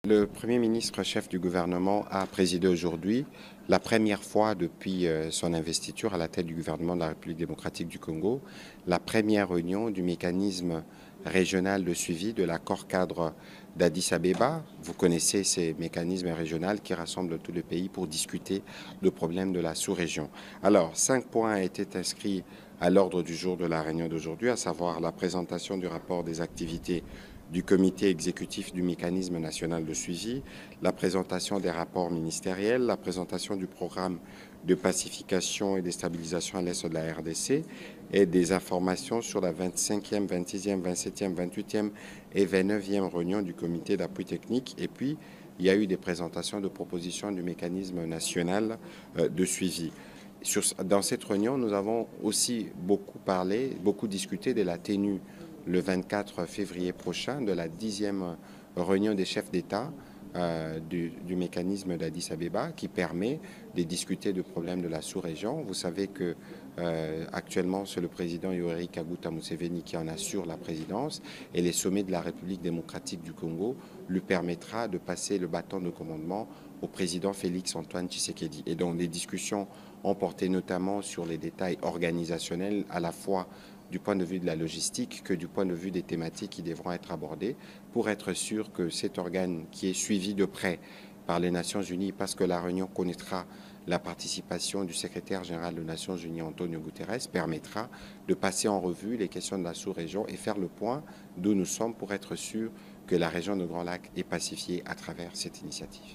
Le Premier ministre, chef du gouvernement, a présidé aujourd'hui la première fois depuis son investiture à la tête du gouvernement de la République démocratique du Congo, la première réunion du mécanisme régional de suivi de l'accord cadre d'Addis Abeba. Vous connaissez ces mécanismes régionaux qui rassemblent tout le pays pour discuter de problèmes de la sous-région. Alors, 5 points étaient inscrits à l'ordre du jour de la réunion d'aujourd'hui, à savoir la présentation du rapport des activités du comité exécutif du mécanisme national de suivi, la présentation des rapports ministériels, la présentation du programme de pacification et de stabilisation à l'est de la RDC et des informations sur la 25e, 26e, 27e, 28e et 29e réunion du comité d'appui technique. Et puis, il y a eu des présentations de propositions du mécanisme national de suivi. Dans cette réunion, nous avons aussi beaucoup discuté de la tenue le 24 février prochain de la 10e réunion des chefs d'État du mécanisme d'Addis Abeba qui permet de discuter de problèmes de la sous-région. Vous savez que actuellement c'est le président Yoweri Kaguta Museveni qui en assure la présidence et les sommets de la République démocratique du Congo lui permettra de passer le bâton de commandement au président Félix Antoine Tshisekedi. Et donc les discussions ont porté notamment sur les détails organisationnels à la fois du point de vue de la logistique que du point de vue des thématiques qui devront être abordées pour être sûr que cet organe qui est suivi de près par les Nations Unies, parce que la réunion connaîtra la participation du secrétaire général des Nations Unies, Antonio Guterres, permettra de passer en revue les questions de la sous-région et faire le point d'où nous sommes pour être sûr que la région de Grand Lac est pacifiée à travers cette initiative.